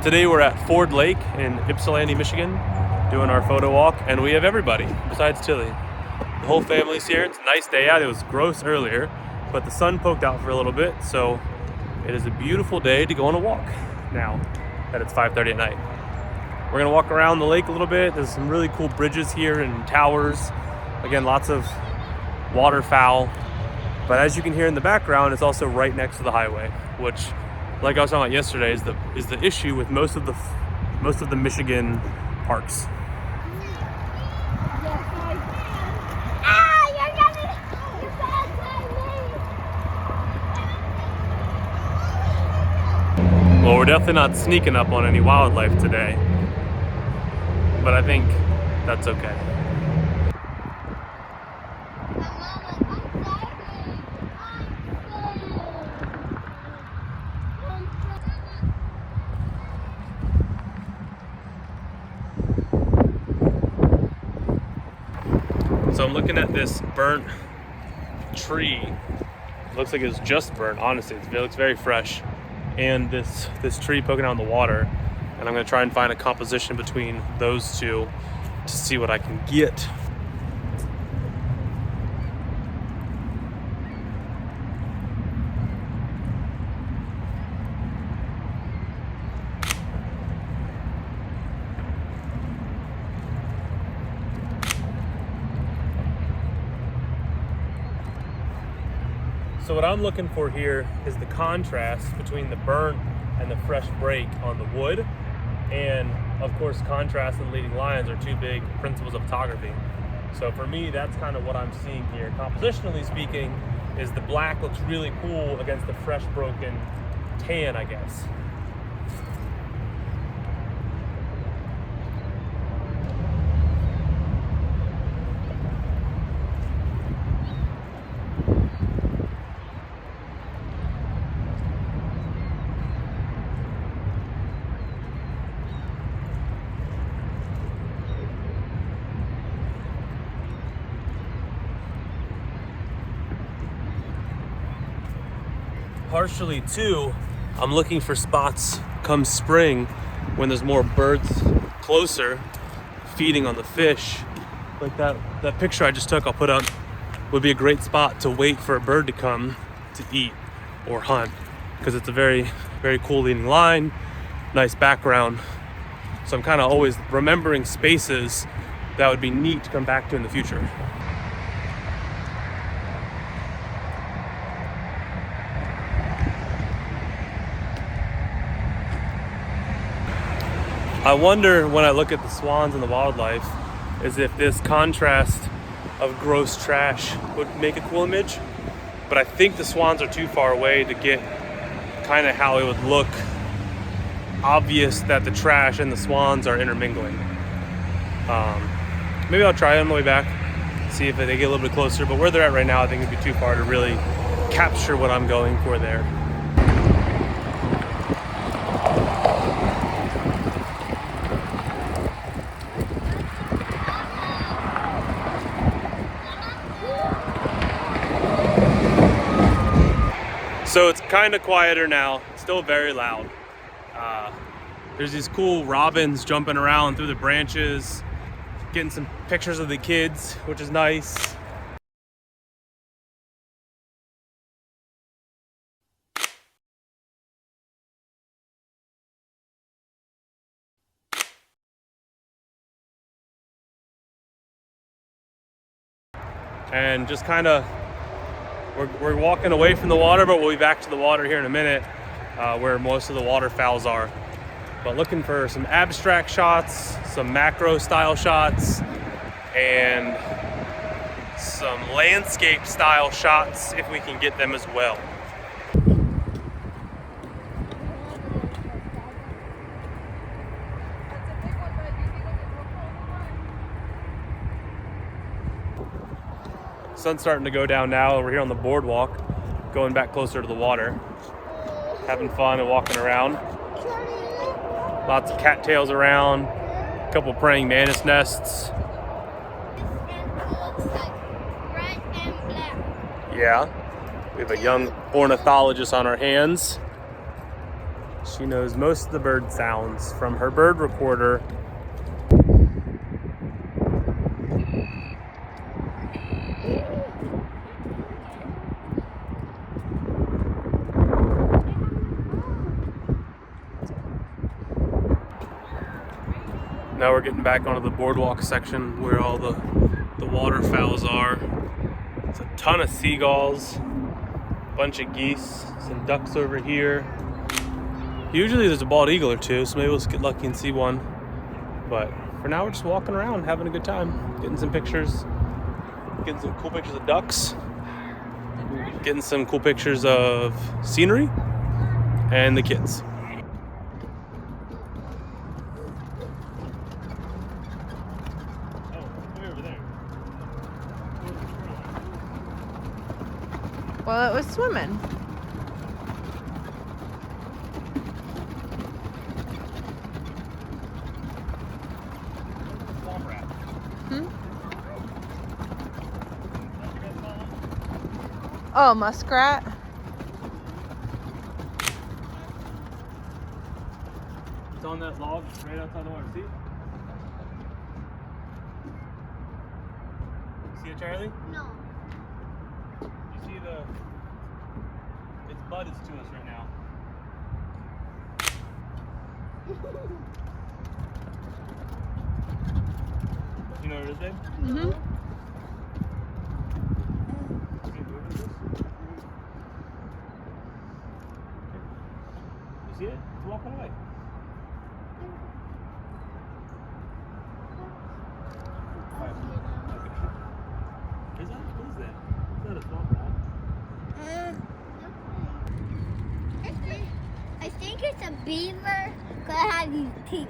Today we're at Ford Lake in Ypsilanti, Michigan, doing our photo walk, and we have everybody besides Tilly. The whole family's here. It's a nice day out. It was gross earlier, but the sun poked out for a little bit, so it is a beautiful day to go on a walk now that it's 5:30 at night. We're gonna walk around the lake a little bit. There's some really cool bridges here and towers. Again, lots of waterfowl. But as you can hear in the background, it's also right next to the highway, which, like I was talking about yesterday, is the issue with most of the Michigan parks. Well, we're definitely not sneaking up on any wildlife today, but I think that's okay. So I'm looking at this burnt tree. It looks like it's just burnt, honestly. It looks very fresh. And this tree poking out in the water. And I'm gonna try and find a composition between those two to see what I can get. So what I'm looking for here is the contrast between the burnt and the fresh break on the wood. And of course, contrast and leading lines are two big principles of photography. So for me, that's kind of what I'm seeing here. Compositionally speaking, is the black looks really cool against the fresh broken tan, I guess. Partially too, I'm looking for spots come spring when there's more birds closer feeding on the fish. Like that picture I just took, I'll put up, would be a great spot to wait for a bird to come to eat or hunt, because it's a very, very cool leading line, nice background. So I'm kind of always remembering spaces that would be neat to come back to in the future. I wonder, when I look at the swans and the wildlife, is if this contrast of gross trash would make a cool image. But I think the swans are too far away to get kind of how it would look obvious that the trash and the swans are intermingling. Maybe I'll try it on the way back, see if they get a little bit closer. But where they're at right now, I think it'd be too far to really capture what I'm going for there. So it's kind of quieter now, it's still very loud. There's these cool robins jumping around through the branches, getting some pictures of the kids, which is nice. And just kind of, we're walking away from the water, but we'll be back to the water here in a minute, where most of the waterfowls are. But looking for some abstract shots, some macro style shots, and some landscape style shots if we can get them as well. Sun's starting to go down now, and we're here on the boardwalk, going back closer to the water, having fun and walking around. Lots of cattails around, a couple praying mantis nests. Yeah, we have a young ornithologist on our hands. She knows most of the bird sounds from her bird recorder. Now we're getting back onto the boardwalk section where all the waterfowls are. It's a ton of seagulls, a bunch of geese, some ducks over here. Usually there's a bald eagle or two, so maybe we'll just get lucky and see one. But for now, we're just walking around, having a good time, getting some pictures, getting some cool pictures of ducks, getting some cool pictures of scenery, and the kids. Well, it was swimming. Oh, muskrat. It's on that log right outside the water. See it, Charlie? No. You see its butt is to us right now. You know where it is, babe? Mm-hmm. You see it? It's walking away. Is that? What is that? Is that a swamp rat? I think it's a beaver because it has these teeth.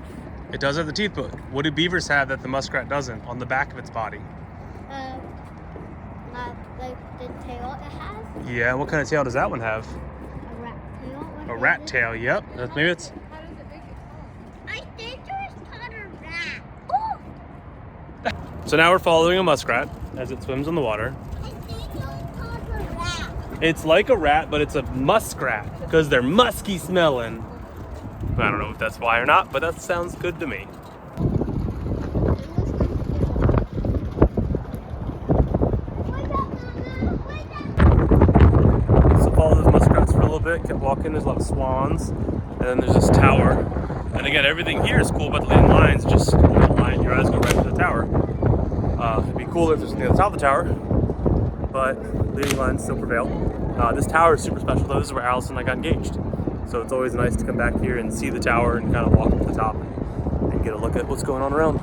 It does have the teeth, but what do beavers have that the muskrat doesn't on the back of its body? Like the tail it has. Yeah, what kind of tail does that one have? A rat tail. A rat tail, yep. Maybe it's... How does it make it call? I think it was called a rat. Oh! So now we're following a muskrat as it swims in the water. I think it was called a rat. It's like a rat, but it's a muskrat because they're musky smelling. I don't know if that's why or not, but that sounds good to me. So follow those muskrats for a little bit, kept walking, there's a lot of swans, and then there's this tower. And again, everything here is cool, but the leading lines just hold the line, your eyes go right to the tower. It'd be cooler if there's something on the top of the tower, but leading lines still prevail. This tower is super special though. This is where Allison and I got engaged. So it's always nice to come back here and see the tower and kind of walk up to the top and get a look at what's going on around.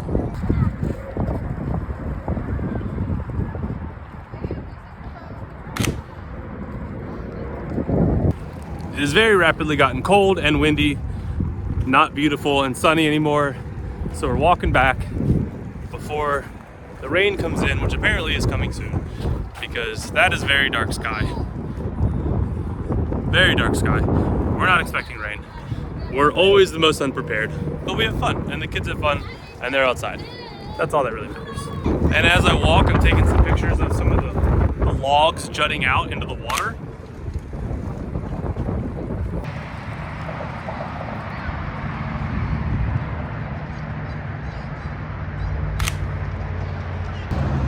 It has very rapidly gotten cold and windy, not beautiful and sunny anymore. So we're walking back before the rain comes in, which apparently is coming soon, because that is very dark sky. Very dark sky. We're not expecting rain. We're always the most unprepared, but we have fun, and the kids have fun, and they're outside. That's all that really matters. And as I walk, I'm taking some pictures of some of the logs jutting out into the water.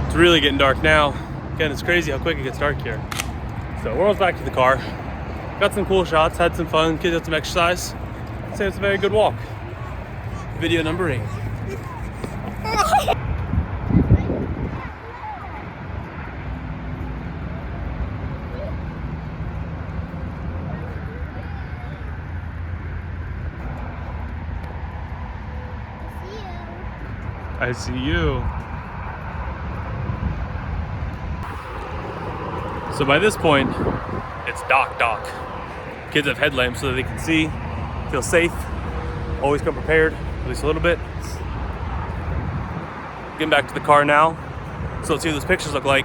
It's really getting dark now. Again, it's crazy how quick it gets dark here. So we're almost back to the car. Got some cool shots, had some fun, kids had some exercise. I'd say it's a very good walk. Video number 8. I see you. So by this point, it's dark. Kids have headlamps so that they can see, feel safe, always come prepared, at least a little bit. Getting back to the car now. So let's see what those pictures look like